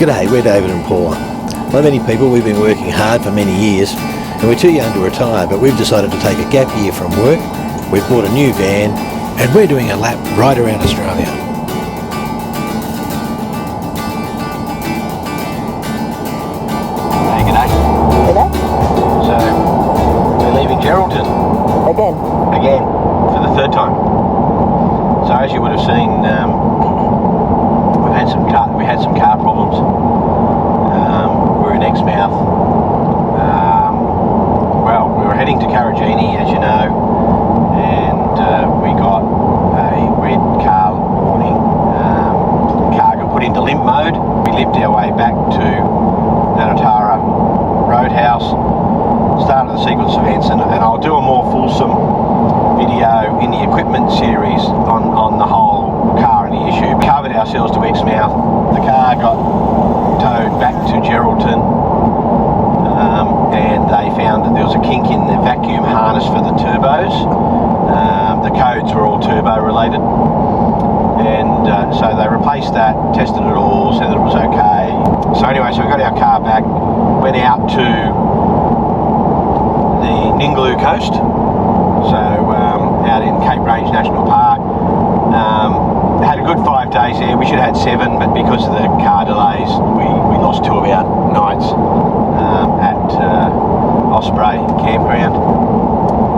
G'day, we're David and Paula. Like many people, we've been working hard for many years and we're too young to retire, but we've decided to take a gap year from work. We've bought a new van and we're doing a lap right around Australia. Hey, g'day. G'day. So, we're leaving Geraldton. Again. For the third time. So as you would have seen, we had some car problems. We're in Exmouth. Well, we were heading to Carragini, as you know, and we got a red car warning. The car got put into limp mode. We lived our way back to Nanatara Roadhouse, started the sequence of events, and I'll do a more fulsome video in the equipment series on the whole car and the issue. We covered ourselves to Exmouth. The car got towed back to Geraldton, and they found that there was a kink in the vacuum harness for the turbos. The codes were all turbo related, and so they replaced that, tested it all, said that it was okay. So anyway, so we got our car back, went out to the Ningaloo coast, so out in Cape Range National Park. Had a good 5 days there. We should have had 7, but because of the car delays, we lost 2 of our nights at Osprey Campground.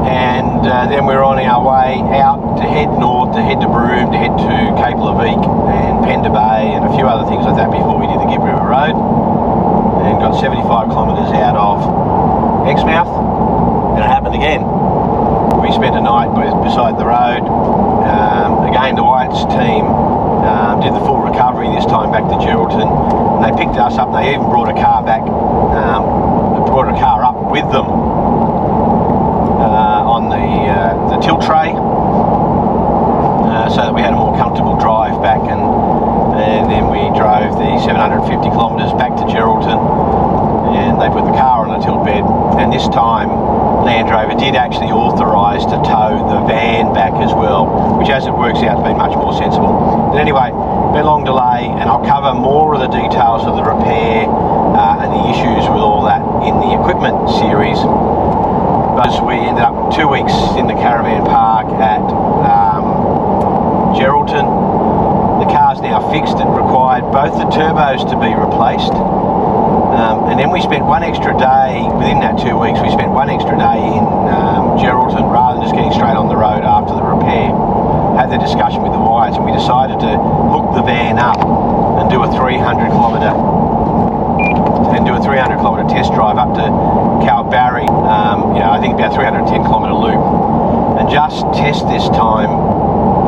And then we were on our way out to head north, to head to Broome, to head to Cape Levit and Pender Bay and a few other things like that before we did the Gibb River Road. And got 75 kilometres out of Exmouth, and it happened again. We spent a night beside the road. Again, the Whites team did the full recovery this time back to Geraldton, and they picked us up. And they even brought a car back, brought a car up with them on the tilt tray, so that we had a more comfortable drive back. And then we drove the 750 kilometres back to Geraldton, and they put the car on a tilt bed. And this time Land Rover did actually authorise to tow the van back as well, which as it works out has been much more sensible. But anyway, been a long delay, and I'll cover more of the details of the repair and the issues with all that in the equipment series. But we ended up 2 weeks in the caravan park at Geraldton. The car's now fixed. It required both the turbos to be replaced. And then we spent 1 extra day, within that 2 weeks, we spent 1 extra day in Geraldton rather than just getting straight on the road after the repair. Had the discussion with the Whites, and we decided to hook the van up and do a 300 kilometre test drive up to Kalbarri, I think about 310 kilometre loop, and just test this time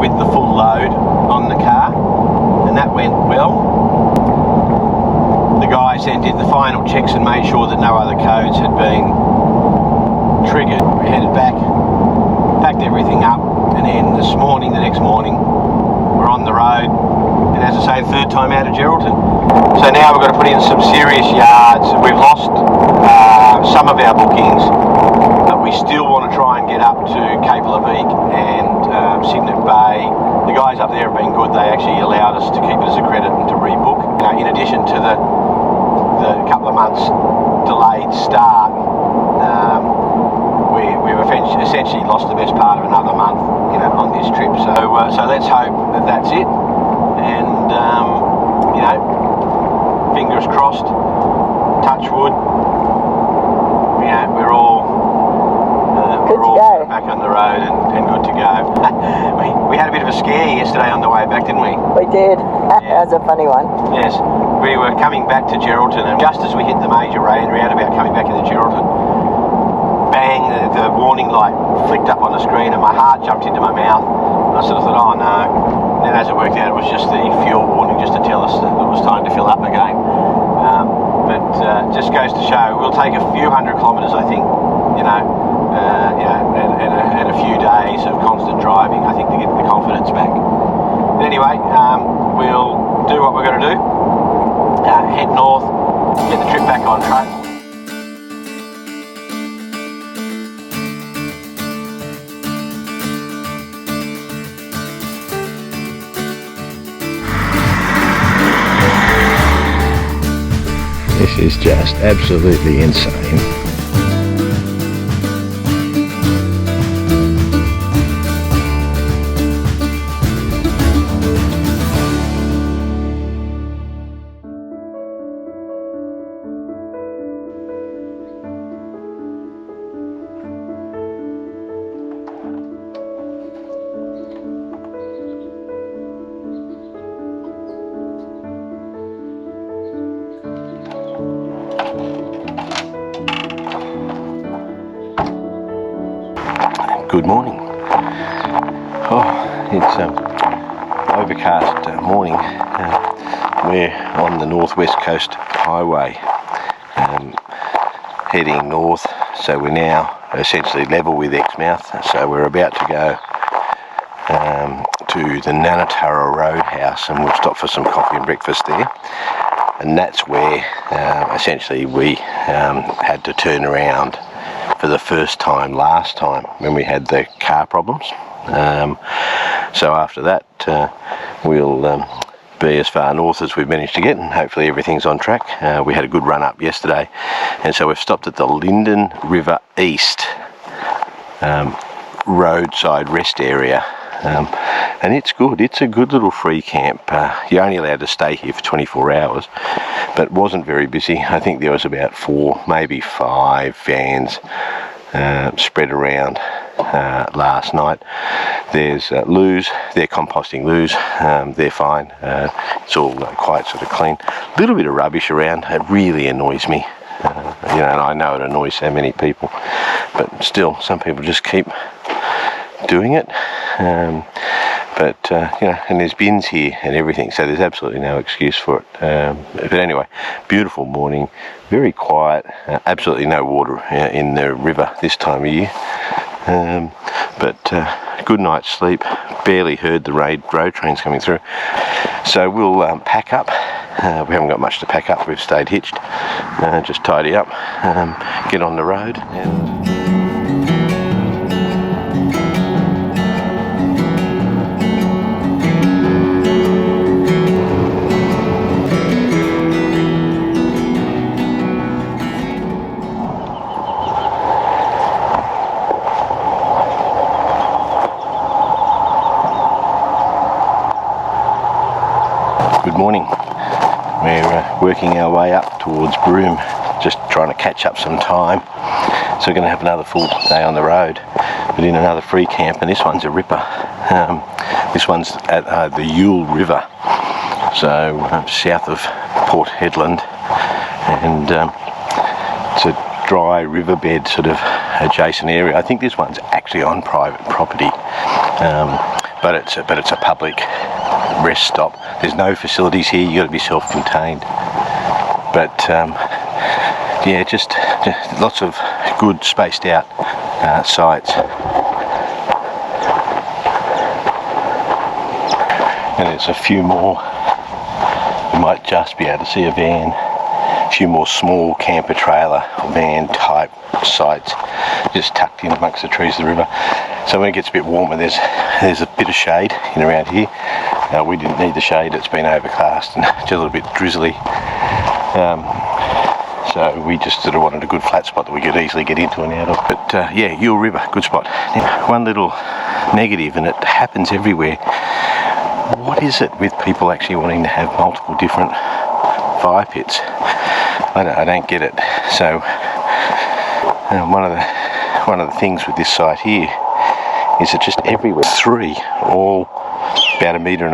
with the full load on the car, and that went well. The guys then did the final checks and made sure that no other codes had been triggered. We headed back, packed everything up, and then the next morning, we're on the road, and as I say, the third time out of Geraldton. So now we've got to put in some serious yards. We've lost some of our bookings, but we still want to try and get up to Cape Levit and Cygnet Bay. The guys up there have been good. They actually allowed us to keep it as a credit and to rebook. In addition to the couple of months delayed start, we've essentially lost the best part of another month, on this trip. So let's hope that that's it. And fingers crossed, touch wood. We're all back on the road and good to go. we had a bit of a scare yesterday on the way back, didn't we? We did. That was a funny one. Yes. We were coming back to Geraldton, and just as we hit the major roundabout coming back into Geraldton, bang, the warning light flicked up on the screen and my heart jumped into my mouth. And I sort of thought, oh no. And then as it worked out, it was just the fuel warning, just to tell us that it was time to fill up again. But just goes to show, we'll take a few hundred kilometres, I think, and a few days of constant driving, I think, to get the confidence back. But anyway, we'll do what we're going to do. Head north, get the trip back on track. This is just absolutely insane. Good morning. Oh, it's overcast morning. We're on the northwest coast highway, heading north. So we're now essentially level with Exmouth. So we're about to go to the Nanatara Roadhouse, and we'll stop for some coffee and breakfast there. And that's where essentially we had to turn around for the first time last time when we had the car problems. So after that we'll be as far north as we've managed to get, and hopefully everything's on track. We had a good run up yesterday, and so we've stopped at the Linden River East roadside rest area, and it's good. It's a good little free camp. You're only allowed to stay here for 24 hours, but it wasn't very busy. I think there was about 4, maybe 5 vans spread around last night. There's loos. They're composting loos. They're fine. It's all quite sort of clean. A little bit of rubbish around. It really annoys me. You know, and I know it annoys so many people, but still, some people just keep doing it. But you know, and there's bins here and everything, so there's absolutely no excuse for it. But anyway, beautiful morning, very quiet, absolutely no water in the river this time of year. But good night's sleep, barely heard the road trains coming through. So we'll pack up. We haven't got much to pack up, we've stayed hitched. Just tidy up, get on the road. Good morning. We're working our way up towards Broome, just trying to catch up some time. So we're going to have another full day on the road, but in another free camp, and this one's a ripper. This one's at the Yule River, so south of Port Hedland, and it's a dry riverbed sort of adjacent area. I think this one's actually on private property, but it's a public rest stop. There's no facilities here. You got to be self-contained, but yeah, just lots of good spaced out sites. And there's a few more. You might just be able to see a van. A few more small camper trailer or van type sites just tucked in amongst the trees of the river. So when it gets a bit warmer, there's a bit of shade in around here. We didn't need the shade, it's been overcast and just a little bit drizzly. So we just sort of wanted a good flat spot that we could easily get into and out of. But yeah, Yule River, good spot. Now, one little negative, and it happens everywhere. What is it with people actually wanting to have multiple different fire pits? I don't get it. So one of the things with this site here is that just everywhere, 3, all about 1.5 meters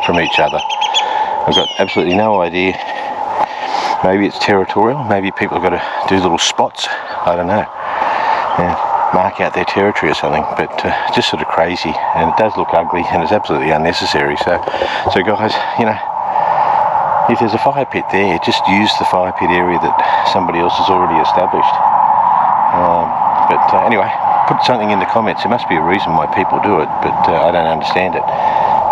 from each other. I've got absolutely no idea. Maybe it's territorial. Maybe people have got to do little spots. I don't know. Mark out their territory or something. But just sort of crazy, and it does look ugly, and it's absolutely unnecessary. So guys, you know, if there's a fire pit there, just use the fire pit area that somebody else has already established. But anyway, put something in the comments. There must be a reason why people do it, but I don't understand it.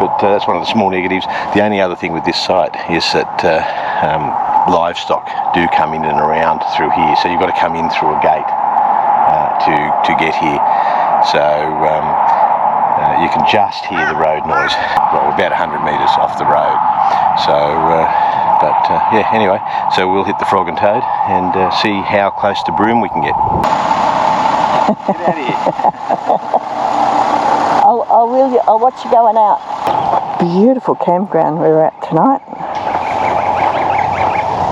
But that's one of the small negatives. The only other thing with this site is that livestock do come in and around through here, so you've got to come in through a gate to get here. So you can just hear the road noise, well, about 100 metres off the road. So But yeah, anyway, so we'll hit the Frog and Toad and see how close to Broome we can get. Get out of here. I'll watch you going out. Beautiful campground we were at tonight.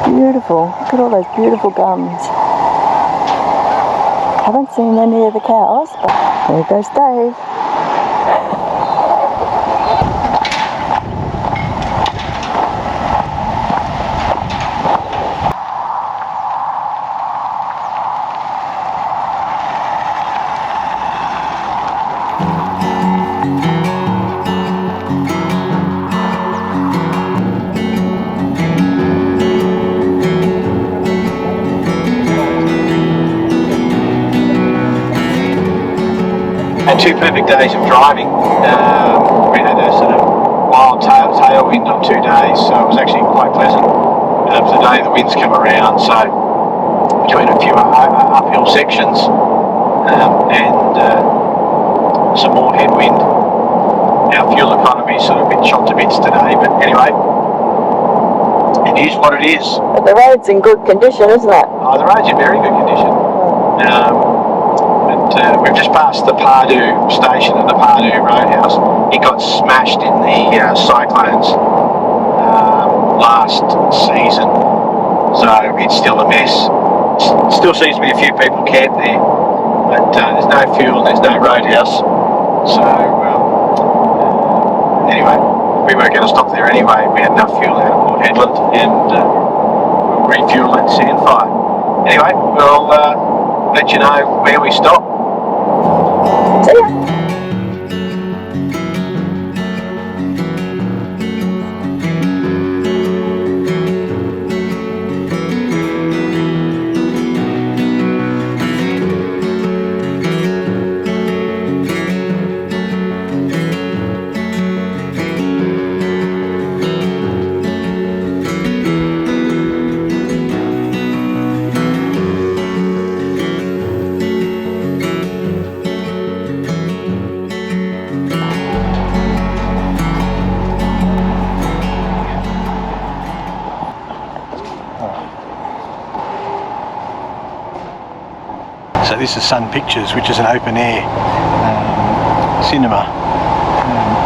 Beautiful. Look at all those beautiful gums. Haven't seen any of the cows, but there goes Dave. And 2 perfect days of driving. We had a sort of wild tailwind on 2 days, so it was actually quite pleasant. Today the winds come around, so between a few uphill sections and some more headwind, our fuel economy is sort of a bit shot to bits today, but anyway, it is what it is. But the road's in good condition, isn't it? Oh, the road's in very good condition. We've just passed the Pardue station and the Pardue Roadhouse. It got smashed in the cyclones last season, so it's still a mess. Still seems to be a few people camped there, but there's no fuel, there's no roadhouse. So anyway, we weren't going to stop there anyway. We had enough fuel out of Port Hedland, and we'll refuel at Sandfire. Anyway, we'll let you know where we stop. See ya. So this is Sun Pictures, which is an open air cinema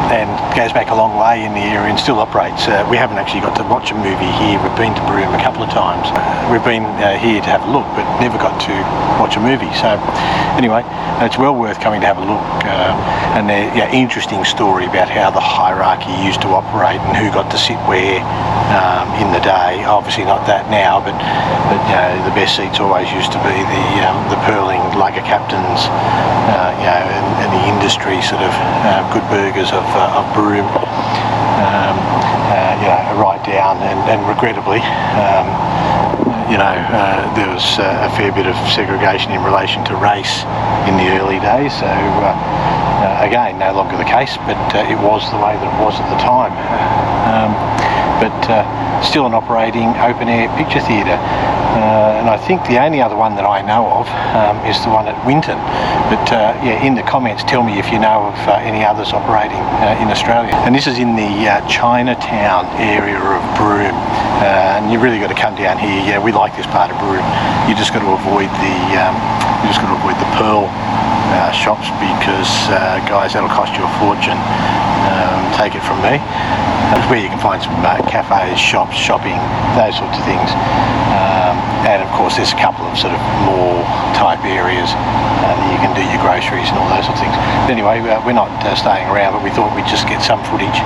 and goes back a long way in the area and still operates. We haven't actually got to watch a movie here. We've been to Broome a couple of times. We've been here to have a look, but never got to watch a movie. So anyway, it's well worth coming to have a look. And they're interesting story about how the hierarchy used to operate and who got to sit where in the day. Obviously not that now, but the best seats always used to be the pearling lugger captains, and the industry sort of good burgers of Broome, right down, and regrettably, there was a fair bit of segregation in relation to race in the early days. So again, no longer the case, but it was the way that it was at the time. But still an operating open air picture theatre. And I think the only other one that I know of is the one at Winton. But in the comments, tell me if you know of any others operating in Australia. And this is in the Chinatown area of Broome. And you really got to come down here. Yeah, we like this part of Broome. You just got to avoid the pearl shops, because guys, that'll cost you a fortune. Take it from me. Where you can find some cafes, shops, shopping, those sorts of things. And of course there's a couple of sort of mall type areas that you can do your groceries and all those sorts of things. But anyway, we're not staying around, but we thought we'd just get some footage.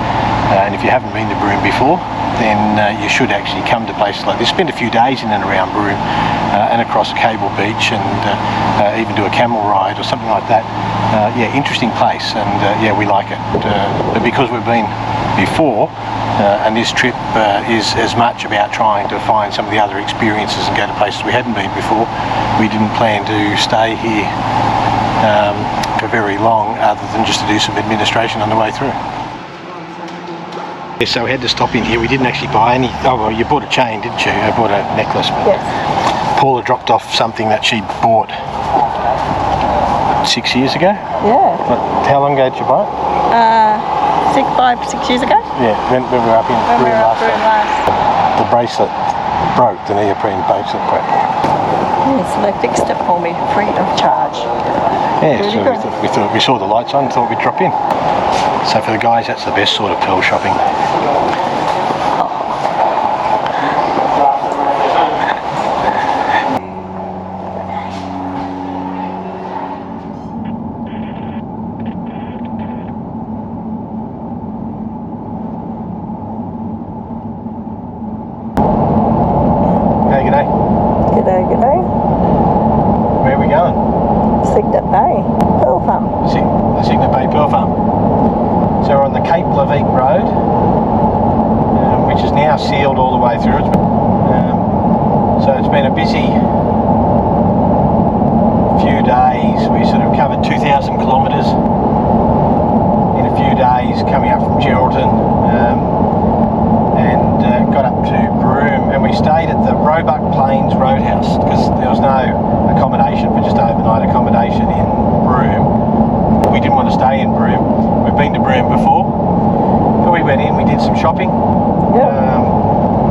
And if you haven't been to Broome before, then you should actually come to places like this. Spend a few days in and around Broome and across Cable Beach, and even do a camel ride or something like that. Interesting place, and we like it. But because we've been before, and this trip is as much about trying to find some of the other experiences and go to places we hadn't been before, we didn't plan to stay here for very long, other than just to do some administration on the way through. Yeah, so we had to stop in here. We didn't actually buy any. Oh, well, you bought a chain, didn't you? I bought a necklace. But yes. Paula dropped off something that she bought 6 years ago. Yeah. How long ago did you buy it? 5, 6 years ago. Yeah, when we were up in Broome last time. the bracelet broke, the neoprene bracelet broke. Yes, they fixed it for me free of charge. Yeah, Really so good. we saw the lights on, thought we'd drop in. So for the guys, that's the best sort of pearl shopping. G'day, g'day. Where are we going? Cygnet Bay Pearl Farm. The Cygnet Bay Pearl Farm. So we're on the Cape Levit Road, which is now sealed all the way through. So it's been a busy few days. We sort of covered 2,000 kilometres in a few days, coming up from Geraldton, and got up to Broome, and we stayed at the Roebuck Plains Roadhouse because there was no accommodation for just overnight accommodation in Broome. We didn't want to stay in Broome. We've been to Broome before, but we went in, we did some shopping,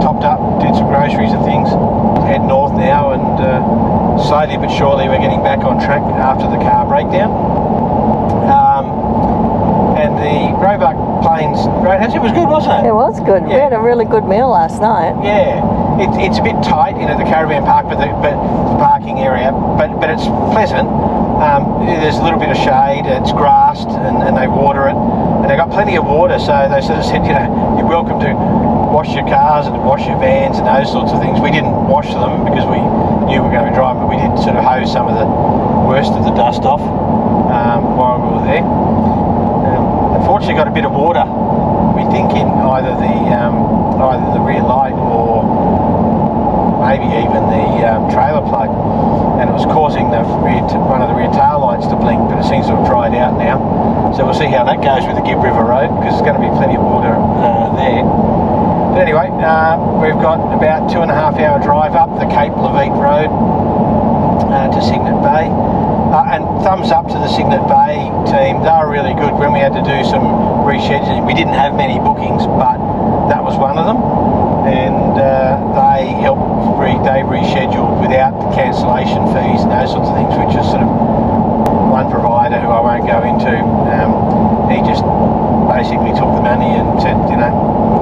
topped up, did some groceries and things. Head north now, and slowly but surely we're getting back on track after the car breakdown. And the Roebuck Plains Roadhouse, it was good, wasn't it? It was good. We had a really good meal last night. Yeah, it's a bit tight, you know, the caravan park, but the parking area, but it's pleasant. There's a little bit of shade, it's grassed, and they water it, and they've got plenty of water, so they sort of said, you know, you're welcome to wash your cars and wash your vans and those sorts of things. We didn't wash them because we knew we were going to drive, but we did sort of hose some of the worst of the dust off while we were there. Unfortunately, got a bit of water. We think in either the rear light or maybe even the trailer plug, and it was causing one of the rear tail lights to blink. But it seems to have dried out now. So we'll see how that goes with the Gibb River Road, because there's going to be plenty of water there. But anyway, we've got about 2.5 hour drive up the Cape Levit Road to Cygnet Bay. And thumbs up to the Cygnet Bay team. They were really good when we had to do some rescheduling. We didn't have many bookings, but that was one of them. And they helped, they rescheduled without cancellation fees and those sorts of things, which is sort of one provider who I won't go into. He just basically took the money and said, you know,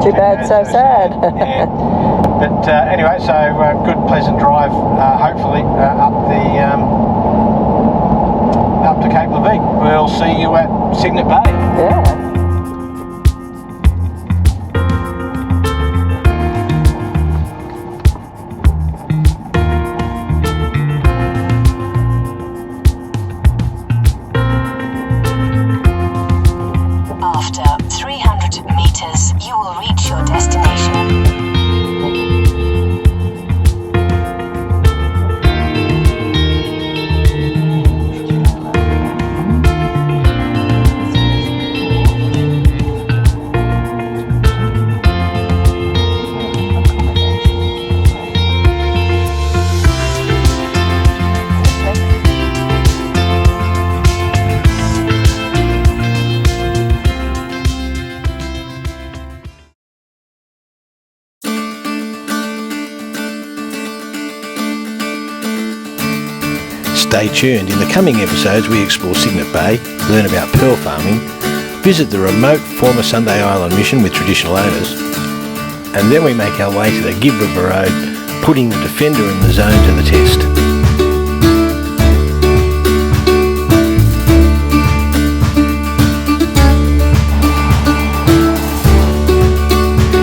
too bad, so sad. Yeah. But anyway, so good, pleasant drive, hopefully, up to Cape Levit. We'll see you at Cygnet Bay. Yeah. After 300 meters, you will reach your destination. Stay tuned. In the coming episodes we explore Cygnet Bay, learn about pearl farming, visit the remote former Sunday Island mission with traditional owners, and then we make our way to the Gibb River Road, putting the Defender in the zone to the test.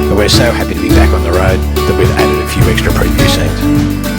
And we're so happy to be back on the road that we've added a few extra preview scenes.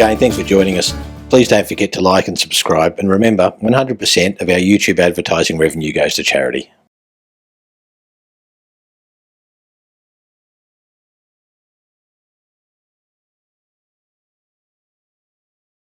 Again, thanks for joining us. Please don't forget to like and subscribe, and remember, 100% of our YouTube advertising revenue goes to charity.